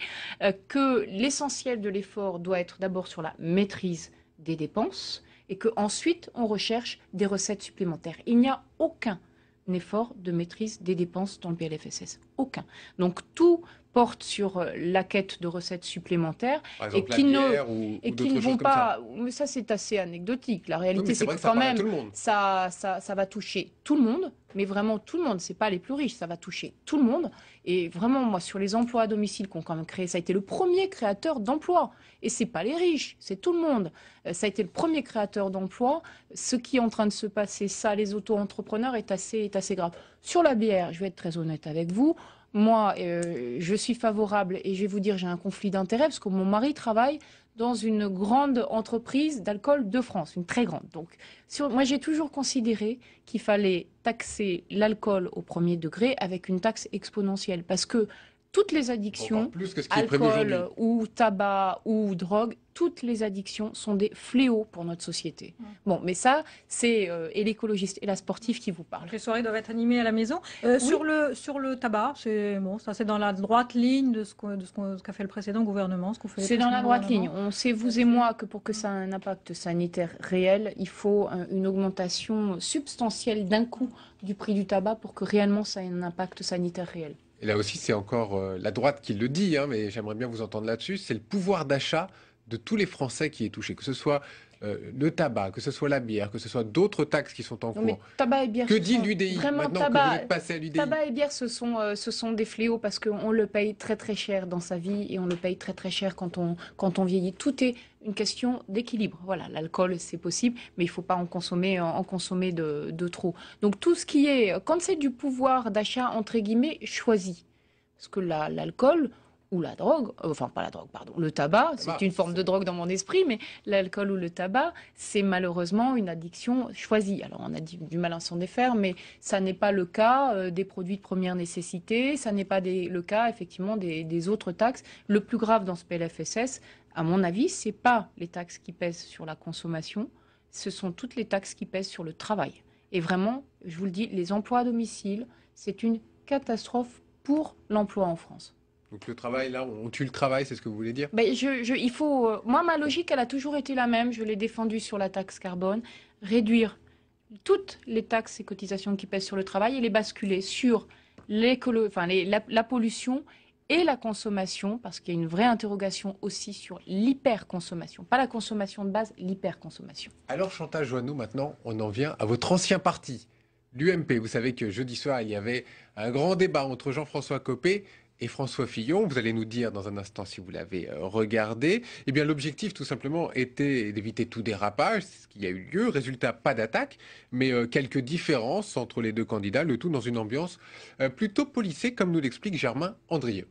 que l'essentiel de l'effort doit être d'abord sur la maîtrise des dépenses, et qu'ensuite, on recherche des recettes supplémentaires. Il n'y a aucun effort de maîtrise des dépenses dans le PLFSS. aucun. Donc tout porte sur la quête de recettes supplémentaires et qui ne vont pas. Mais ça, c'est assez anecdotique. La réalité, c'est que quand même, ça va toucher tout le monde, mais vraiment tout le monde. C'est pas les plus riches, ça va toucher tout le monde. Et vraiment, moi, sur les emplois à domicile qu'on a quand même créé, ça a été le premier créateur d'emplois. Et c'est pas les riches, c'est tout le monde. Ça a été le premier créateur d'emplois. Ce qui est en train de se passer, ça, les auto-entrepreneurs, est assez grave. Sur la bière, je vais être très honnête avec vous. Moi, je suis favorable et je vais vous dire, j'ai un conflit d'intérêts parce que mon mari travaille dans une grande entreprise d'alcool de France, une très grande. Donc, moi, j'ai toujours considéré qu'il fallait taxer l'alcool au premier degré avec une taxe exponentielle parce que toutes les addictions, alcool ou tabac ou drogue, toutes les addictions sont des fléaux pour notre société. Bon, mais ça, c'est et l'écologiste et la sportive qui vous parlent. Les soirées doivent être animées à la maison. Oui. Sur le tabac, c'est bon, ça c'est dans la droite ligne de ce qu'a fait le précédent gouvernement, ce qu'on fait. C'est dans la droite ligne. On sait, vous et moi, que pour que ça ait un impact sanitaire réel, il faut une augmentation substantielle d'un coup du prix du tabac pour que réellement ça ait un impact sanitaire réel. Et là aussi, c'est encore la droite qui le dit, hein, mais j'aimerais bien vous entendre là-dessus. C'est le pouvoir d'achat de tous les Français qui est touché, que ce soit le tabac, que ce soit la bière, que ce soit d'autres taxes qui sont en cours. Mais tabac et bière, que dit l'UDI maintenant que vous êtes passé à l'UDI? Tabac et bière, ce sont des fléaux parce qu'on le paye très très cher dans sa vie et on le paye très très cher quand on vieillit. Tout est une question d'équilibre. Voilà, l'alcool c'est possible, mais il ne faut pas en consommer de trop. Donc tout ce qui est, quand c'est du pouvoir d'achat entre guillemets choisi, parce que l'alcool ou la drogue, enfin pas la drogue, pardon, le tabac, c'est une forme de drogue dans mon esprit, mais l'alcool ou le tabac, c'est malheureusement une addiction choisie. Alors on a du mal à s'en défaire, mais ça n'est pas le cas des produits de première nécessité, ça n'est pas le cas effectivement des autres taxes. Le plus grave dans ce PLFSS, à mon avis, c'est pas les taxes qui pèsent sur la consommation, ce sont toutes les taxes qui pèsent sur le travail. Et vraiment, je vous le dis, les emplois à domicile, c'est une catastrophe pour l'emploi en France. Donc le travail, là, on tue le travail, c'est ce que vous voulez dire? Moi, ma logique, elle a toujours été la même. Je l'ai défendue sur la taxe carbone. Réduire toutes les taxes et cotisations qui pèsent sur le travail et les basculer sur la pollution et la consommation, parce qu'il y a une vraie interrogation aussi sur l'hyperconsommation. Pas la consommation de base, l'hyperconsommation. Alors Chantal Joanneau, maintenant, on en vient à votre ancien parti, l'UMP. Vous savez que jeudi soir, il y avait un grand débat entre Jean-François Copé et François Fillon. Vous allez nous dire dans un instant si vous l'avez regardé. Eh bien, l'objectif, tout simplement, était d'éviter tout dérapage, ce qui a eu lieu. Résultat, pas d'attaque, mais quelques différences entre les deux candidats, le tout dans une ambiance plutôt policée, comme nous l'explique Germain Andrieux.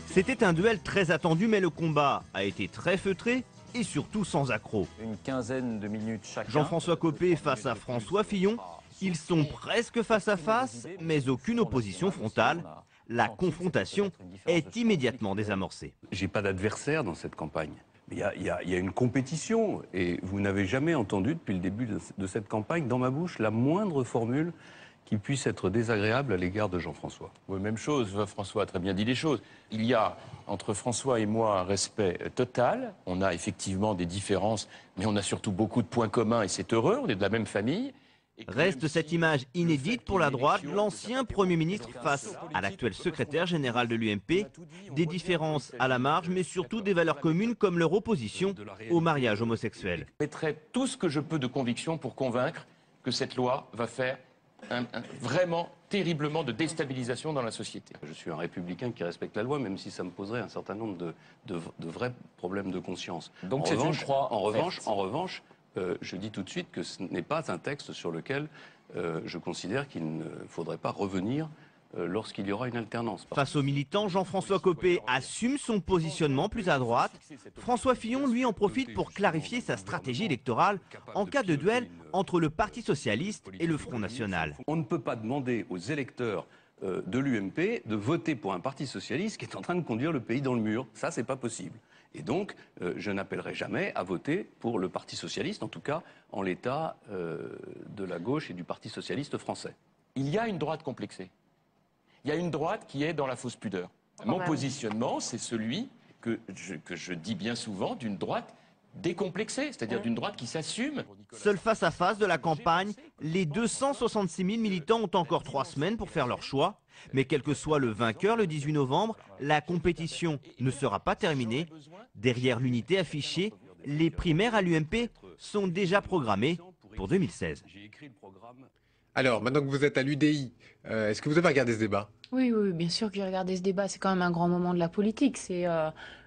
C'était un duel très attendu, mais le combat a été très feutré et surtout sans accroc. Une quinzaine de minutes chacun. Jean-François Copé face à François Fillon. Ils sont presque face à face, mais aucune opposition frontale. La confrontation est immédiatement désamorcée. J'ai pas d'adversaire dans cette campagne. Il y a une compétition et vous n'avez jamais entendu depuis le début de cette campagne dans ma bouche la moindre formule qui puisse être désagréable à l'égard de Jean-François. Oui, même chose, François a très bien dit les choses. Il y a entre François et moi un respect total. On a effectivement des différences, mais on a surtout beaucoup de points communs et c'est heureux, on est de la même famille. Reste cette image inédite pour la droite, l'ancien Premier ministre face à l'actuel secrétaire général de l'UMP. Des différences à la marge, mais surtout des valeurs communes comme leur opposition au mariage homosexuel. Je mettrai tout ce que je peux de conviction pour convaincre que cette loi va faire vraiment terriblement de déstabilisation dans la société. Je suis un républicain qui respecte la loi, même si ça me poserait un certain nombre de vrais problèmes de conscience. Donc en revanche, je dis tout de suite que ce n'est pas un texte sur lequel je considère qu'il ne faudrait pas revenir lorsqu'il y aura une alternance. Face aux militants, Jean-François Copé assume son positionnement plus à droite. François Fillon, lui, en profite pour clarifier sa stratégie électorale en cas de duel entre le Parti socialiste et le Front national. On ne peut pas demander aux électeurs de l'UMP de voter pour un Parti socialiste qui est en train de conduire le pays dans le mur. Ça, c'est pas possible. Et donc, je n'appellerai jamais à voter pour le Parti socialiste, en tout cas en l'état de la gauche et du Parti socialiste français. Il y a une droite complexée. Il y a une droite qui est dans la fausse pudeur. Mon positionnement, c'est celui que je dis bien souvent d'une droite décomplexée, c'est-à-dire d'une droite qui s'assume. Seul face-à-face de la campagne, Les 266 000 militants ont encore 3 semaines pour faire leur choix. Mais quel que soit le vainqueur le 18 novembre, la compétition ne sera pas terminée. Derrière l'unité affichée, les primaires à l'UMP sont déjà programmées pour 2016. Alors, maintenant que vous êtes à l'UDI, est-ce que vous avez regardé ce débat? Oui, oui, bien sûr que j'ai regardé ce débat. C'est quand même un grand moment de la politique. C'est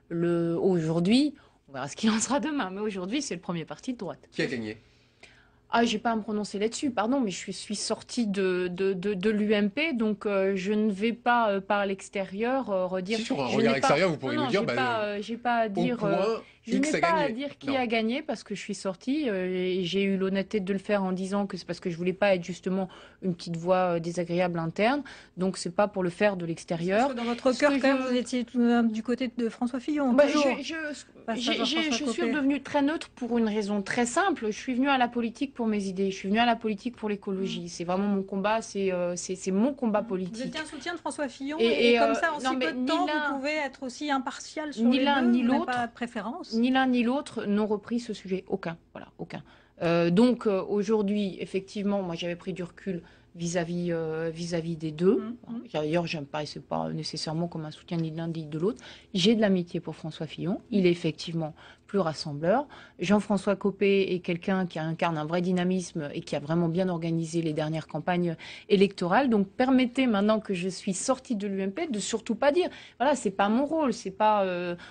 aujourd'hui, on verra ce qu'il en sera demain, mais aujourd'hui, c'est le premier parti de droite. Qui a gagné? Ah, j'ai pas à me prononcer là-dessus, pardon, mais je suis sortie de l'UMP, donc je ne vais pas par l'extérieur redire. Si sur un regard extérieur, vous pourriez nous dire, j'ai pas à dire. Je n'ai pas à dire qui a gagné parce que je suis sortie et j'ai eu l'honnêteté de le faire en disant que c'est parce que je voulais pas être justement une petite voix désagréable interne. Donc c'est pas pour le faire de l'extérieur. Parce que dans votre cœur, quand même, vous étiez du côté de François Fillon. Je suis devenue très neutre pour une raison très simple. Je suis venue à la politique pour mes idées. Je suis venue à la politique pour l'écologie. C'est vraiment mon combat. C'est mon combat politique. Vous étiez un soutien de François Fillon et comme ça, en si peu de temps, vous pouvez être aussi impartial sur les deux, ni l'autre, pas de préférence. Ni l'un ni l'autre n'ont repris ce sujet. Aucun. Voilà, aucun. Donc aujourd'hui, effectivement, moi j'avais pris du recul vis-à-vis des deux. D'ailleurs, je ne me paraissais pas nécessairement comme un soutien ni de l'un ni de l'autre. J'ai de l'amitié pour François Fillon. Il est effectivement plus rassembleur. Jean-François Copé est quelqu'un qui incarne un vrai dynamisme et qui a vraiment bien organisé les dernières campagnes électorales. Donc, permettez, maintenant que je suis sortie de l'UMP, de surtout pas dire, voilà, c'est pas mon rôle, c'est pas,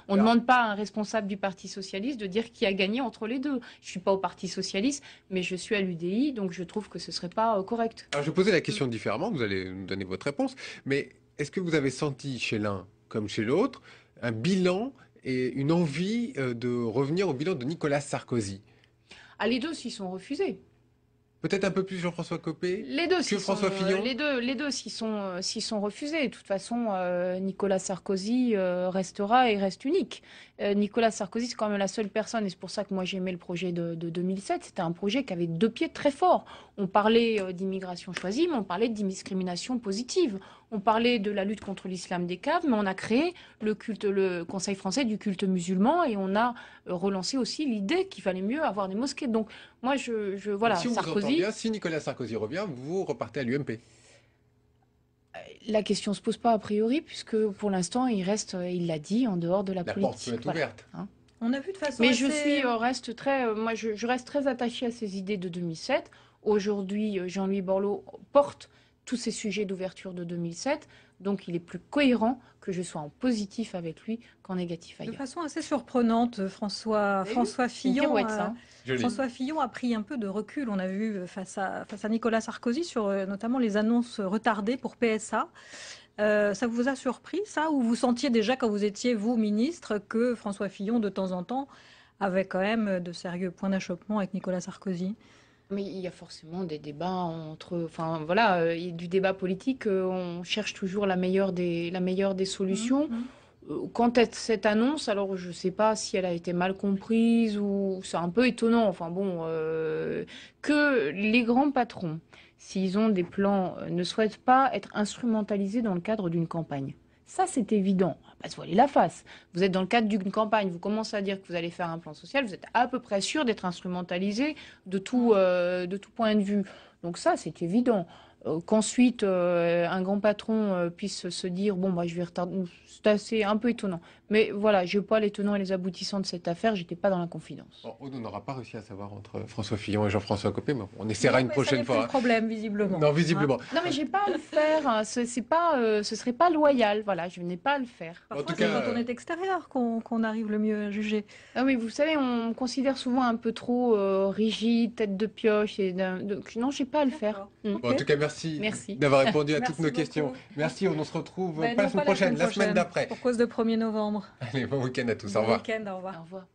on ne demande pas à un responsable du Parti Socialiste de dire qui a gagné entre les deux. Je suis pas au Parti Socialiste, mais je suis à l'UDI, donc je trouve que ce serait pas correct. Alors, je vais poser la question différemment, vous allez nous donner votre réponse, mais est-ce que vous avez senti chez l'un comme chez l'autre un bilan et une envie de revenir au bilan de Nicolas Sarkozy? Ah, les deux s'y sont refusés. Peut-être un peu plus Jean-François Copé les deux, que François Fillon. Les deux s'y sont refusés. De toute façon, Nicolas Sarkozy restera et reste unique. Nicolas Sarkozy, c'est quand même la seule personne, et c'est pour ça que moi j'aimais le projet de 2007. C'était un projet qui avait 2 pieds très forts. On parlait d'immigration choisie, mais on parlait de discrimination positive. On parlait de la lutte contre l'islam des caves, mais on a créé le Conseil français du culte musulman et on a relancé aussi l'idée qu'il fallait mieux avoir des mosquées. Donc moi, voilà, si Sarkozy. Bien, si Nicolas Sarkozy revient, vous repartez à l'UMP. La question ne se pose pas a priori, puisque pour l'instant, il reste, il l'a dit, en dehors de la politique. La porte peut être ouverte. Hein. On a vu de façon Mais assez... je reste très attachée à ces idées de 2007. Aujourd'hui, Jean-Louis Borloo porte tous ces sujets d'ouverture de 2007. Donc, il est plus cohérent que je sois en positif avec lui qu'en négatif ailleurs. De façon assez surprenante, François Fillon a pris un peu de recul. On a vu face à Nicolas Sarkozy sur notamment les annonces retardées pour PSA. Ça vous a surpris, ça? Ou vous sentiez déjà, quand vous étiez, vous, ministre, que François Fillon, de temps en temps, avait quand même de sérieux points d'achoppement avec Nicolas Sarkozy? Mais il y a forcément des débats entre... Enfin, voilà, du débat politique, on cherche toujours la meilleure des solutions. Quant à cette annonce, alors je ne sais pas si elle a été mal comprise ou c'est un peu étonnant. Enfin bon, que les grands patrons, s'ils ont des plans, ne souhaitent pas être instrumentalisés dans le cadre d'une campagne. Ça, c'est évident. On va pas se voiler la face. Vous êtes dans le cadre d'une campagne, vous commencez à dire que vous allez faire un plan social, vous êtes à peu près sûr d'être instrumentalisé de tout point de vue. Donc ça, c'est évident. Qu'ensuite, un grand patron puisse se dire « bon, bah, je vais retarder », c'est assez un peu étonnant. Mais voilà, je n'ai pas les tenants et les aboutissants de cette affaire, je n'étais pas dans la confidence. Bon, on n'aura pas réussi à savoir entre François Fillon et Jean-François Copé, mais on essaiera une prochaine fois. C'est le problème, visiblement. Non, visiblement. Non, mais je n'ai pas à le faire, ce serait pas loyal, voilà, je n'ai pas à le faire. Parfois, c'est quand on est extérieur qu'on arrive le mieux à juger. Ah oui, vous savez, on me considère souvent un peu trop rigide, tête de pioche, non, je n'ai pas à le faire. Bon, en tout cas, merci. D'avoir répondu à toutes nos questions. Merci, on se retrouve pas la semaine prochaine, la semaine d'après. Pour cause de 1er novembre. Allez, bon week-end à tous, au revoir. Bon week-end, au revoir. Au revoir.